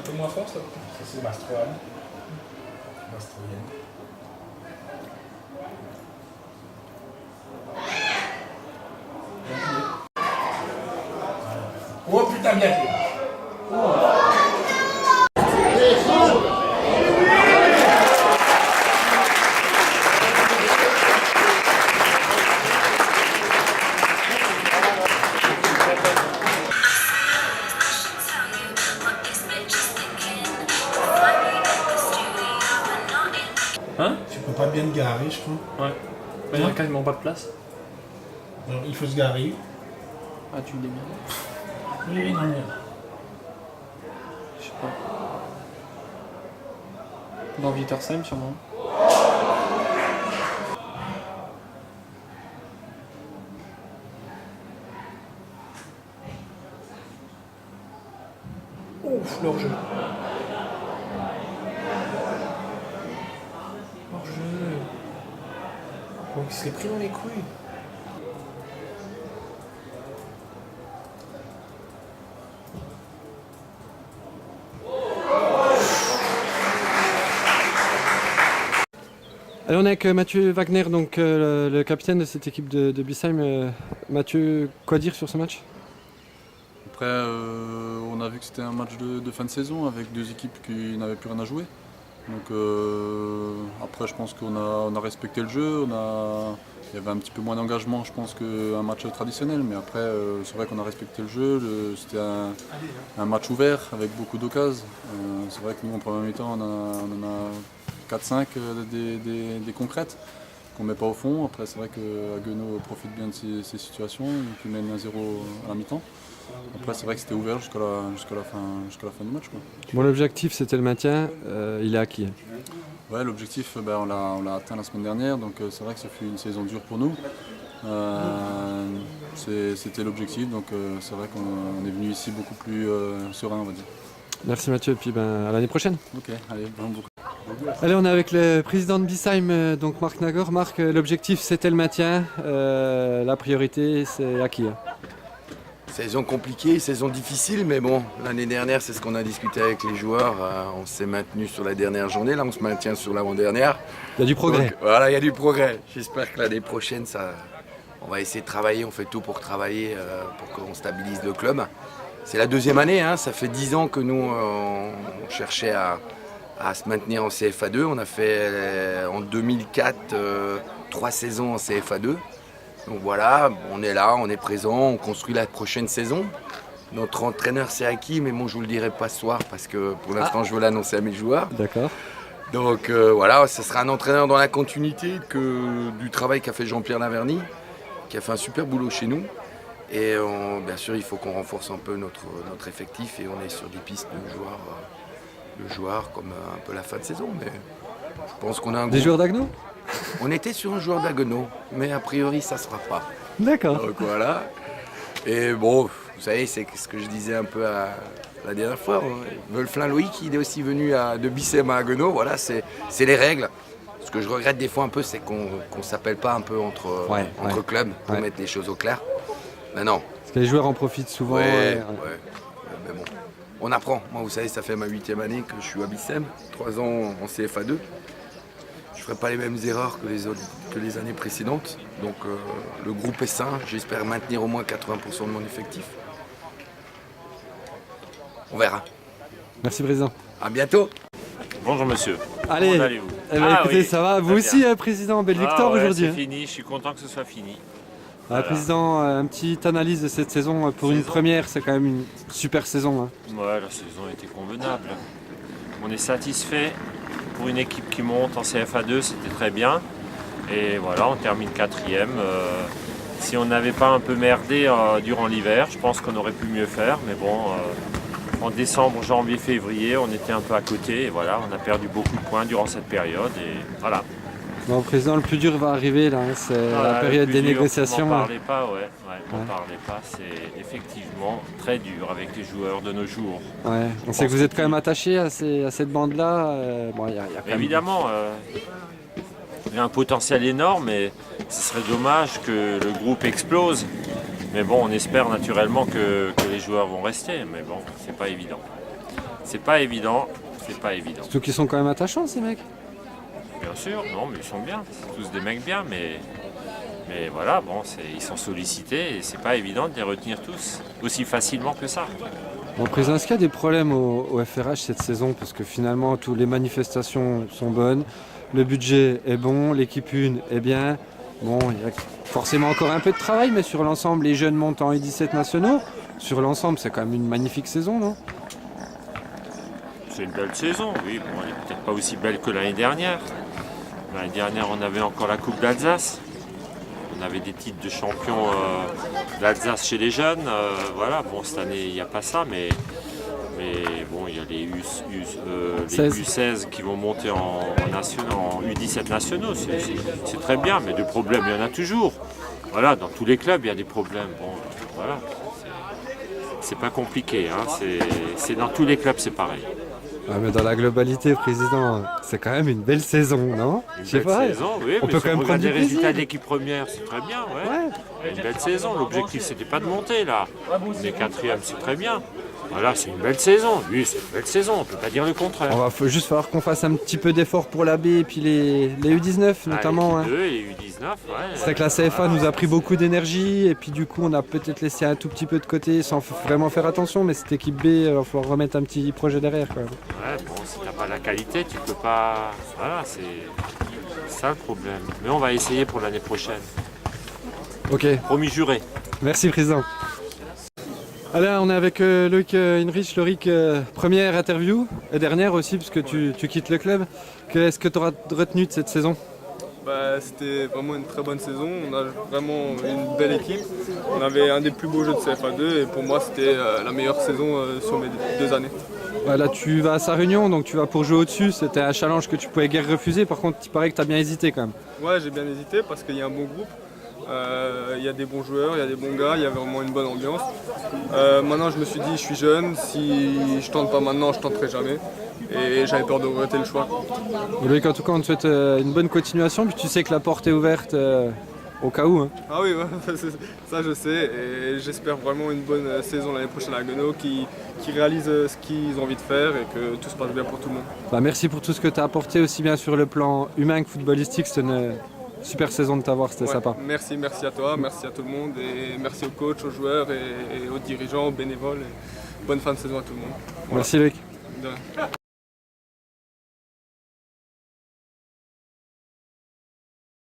peu moins fort, ça. Ça, c'est Mastroianne. Mastroianne. Oh putain, bien fait. Hein? Tu peux pas bien te garer, je crois. Ouais. Mais il n'y a quasiment pas de place. Alors, il faut se garer. Ah, tu le démerdes? Oui, non, non. Je sais pas. Dans Vitersheim, sûrement. Ouf, l'hors-jeu. Hors-jeu. Oh, il se l'est pris dans les couilles. Alors on est avec Mathieu Wagner, donc le capitaine de cette équipe de Bissheim. Mathieu, quoi dire sur ce match? Après, on a vu que c'était un match de fin de saison avec deux équipes qui n'avaient plus rien à jouer. Donc après, je pense qu'on a respecté le jeu. Il y avait un petit peu moins d'engagement, je pense, qu'un match traditionnel. Mais après, c'est vrai qu'on a respecté le jeu. C'était un match ouvert avec beaucoup d'occasions. C'est vrai que nous, en première mi-temps, on en a 4-5 des concrètes qu'on ne met pas au fond. Après, c'est vrai que Haguenau profite bien de ces situations, qui mène 1-0 à la mi-temps. Après, c'est vrai que c'était ouvert jusqu'à la fin du match, quoi. Bon, l'objectif c'était le maintien, il est acquis. Ouais, l'objectif, on l'a atteint la semaine dernière, donc c'est vrai que ce fut une saison dure pour nous. C'était l'objectif, donc c'est vrai qu'on est venu ici beaucoup plus serein, on va dire. Merci Mathieu, et puis à l'année prochaine. Ok, allez, vraiment beaucoup. Allez, on est avec le président de Bissheim, donc Marc Nagor. Marc, l'objectif c'était le maintien, la priorité c'est acquis. Saison compliquée, saison difficile, mais bon, l'année dernière, c'est ce qu'on a discuté avec les joueurs. On s'est maintenu sur la dernière journée, là on se maintient sur l'avant-dernière. Il y a du progrès. Donc, voilà, il y a du progrès. J'espère que l'année prochaine, on va essayer de travailler, on fait tout pour travailler, pour qu'on stabilise le club. C'est la deuxième année, hein, ça fait 10 ans que nous, on cherchait à se maintenir en CFA2. On a fait en 2004 3 saisons en CFA2. Donc voilà, on est là, on est présent, on construit la prochaine saison. Notre entraîneur c'est acquis, mais bon, je ne vous le dirai pas ce soir parce que pour l'instant je veux l'annoncer à mes joueurs. D'accord. Donc voilà, ce sera un entraîneur dans la continuité du travail qu'a fait Jean-Pierre Laverny, qui a fait un super boulot chez nous. Et bien sûr, il faut qu'on renforce un peu notre effectif et on est sur des pistes de joueurs comme un peu la fin de saison. Mais je pense qu'on a un Des joueurs d'Haguenau? On était sur un joueur d'Haguenau, mais a priori ça ne sera pas. D'accord. Donc voilà. Et bon, vous savez, c'est ce que je disais un peu la dernière fois. Wolflin Loïc, il est aussi venu de Bissheim à Haguenau. Voilà, c'est les règles. Ce que je regrette des fois un peu, c'est qu'on ne s'appelle pas un peu entre clubs pour mettre les choses au clair. Mais non. Parce que les joueurs en profitent souvent. Ouais. Mais bon, on apprend. Moi, vous savez, ça fait ma 8e année que je suis à Bissheim, 3 ans en CFA2. Je ne ferai pas les mêmes erreurs que les années précédentes. Donc le groupe est sain. J'espère maintenir au moins 80% de mon effectif. On verra. Merci président. À bientôt. Bonjour monsieur. Allez, Comment allez-vous? écoutez, oui, ça va. Vous très aussi, bien. président, belle victoire aujourd'hui. C'est fini, je suis content que ce soit fini. Voilà. Président, une petite analyse de cette saison. Pour une première, c'est quand même une super saison. Hein. Ouais, la saison était convenable. On est satisfait. Pour une équipe qui monte en CFA2, c'était très bien. Et voilà, on termine 4e. Si on n'avait pas un peu merdé durant l'hiver, je pense qu'on aurait pu mieux faire. Mais bon, en décembre, janvier, février, on était un peu à côté. Et voilà, on a perdu beaucoup de points durant cette période. Et voilà. Bon, président, le plus dur va arriver là. C'est la période des négociations. On n'en parlait pas, on parlait pas. C'est effectivement très dur avec les joueurs de nos jours. Ouais. On sait que vous êtes quand même attaché à cette bande-là. Bon, y a quand évidemment, il y a un potentiel énorme, mais ce serait dommage que le groupe explose. Mais bon, on espère naturellement que les joueurs vont rester. Mais bon, c'est pas évident. C'est pas évident. C'est pas évident. Surtout qu'ils sont quand même attachants, ces mecs. Bien sûr, non, mais ils sont bien. C'est tous des mecs bien, mais voilà, bon, ils sont sollicités et c'est pas évident de les retenir tous aussi facilement que ça. Bon, président, est-ce qu'il y a des problèmes au FRH cette saison? Parce que finalement, toutes les manifestations sont bonnes, le budget est bon, l'équipe 1 est bien. Bon, il y a forcément encore un peu de travail, mais sur l'ensemble, les jeunes montent en U17 nationaux. Sur l'ensemble, c'est quand même une magnifique saison, non? C'est une belle saison, oui. Bon, elle n'est peut-être pas aussi belle que l'année dernière. L'année dernière, on avait encore la Coupe d'Alsace. On avait des titres de champion d'Alsace chez les jeunes. Voilà, bon, cette année, il n'y a pas ça, mais bon, il y a les U16 qui vont monter en U17 nationaux. C'est très bien, mais des problèmes, il y en a toujours. Voilà, dans tous les clubs, il y a des problèmes. Bon, voilà. C'est pas compliqué, hein. C'est dans tous les clubs, c'est pareil. Ah, mais dans la globalité, président, c'est quand même une belle saison, non? Je sais Une pas. belle saison, oui, on mais peut si quand même on prendre regarde du les résultats plaisir. de l'équipe première, c'est très bien, ouais. Ouais. Une belle saison, l'objectif c'était pas de monter là. On est 4e, c'est très bien. Voilà, c'est une belle saison. Oui, c'est une belle saison, on peut pas dire le contraire. Faut juste falloir qu'on fasse un petit peu d'effort pour la B et puis les U19 notamment. Ah, Hein. les U2 et les U19, ouais. C'est vrai que la CFA nous a pris beaucoup d'énergie et puis du coup on a peut-être laissé un tout petit peu de côté sans vraiment faire attention, mais cette équipe B, il va falloir remettre un petit projet derrière quand même. Ouais, bon, si t'as pas la qualité, tu peux pas. Voilà, c'est ça le problème. Mais on va essayer pour l'année prochaine. Ok, Promis juré. merci président. Alors on est avec Loïc Hinrich. Loïc, première interview et dernière aussi puisque tu quittes le club. Qu'est-ce que tu auras retenu de cette saison? C'était vraiment une très bonne saison, on a vraiment une belle équipe. On avait un des plus beaux jeux de CFA2 et pour moi c'était la meilleure saison sur mes 2 années. Là tu vas à sa réunion, donc tu vas pour jouer au-dessus. C'était un challenge que tu pouvais guère refuser. Par contre, il paraît que tu as bien hésité quand même. Ouais, j'ai bien hésité parce qu'il y a un bon groupe. Il y a des bons joueurs, il y a des bons gars, il y a vraiment une bonne ambiance. Maintenant je me suis dit, je suis jeune, si je tente pas maintenant, je tenterai jamais. Et j'avais peur de regretter le choix. Loïc, en tout cas on te souhaite une bonne continuation, puis tu sais que la porte est ouverte au cas où. Hein. Ah oui, ouais, ça je sais, et j'espère vraiment une bonne saison l'année prochaine à Haguenau qui réalise ce qu'ils ont envie de faire et que tout se passe bien pour tout le monde. Merci pour tout ce que tu as apporté aussi bien sur le plan humain que footballistique. C'était une super saison de t'avoir, c'était sympa. Merci à toi, merci à tout le monde et merci aux coachs, aux joueurs et aux dirigeants, aux bénévoles. Et bonne fin de saison à tout le monde. Voilà. Merci Loïc. De rien.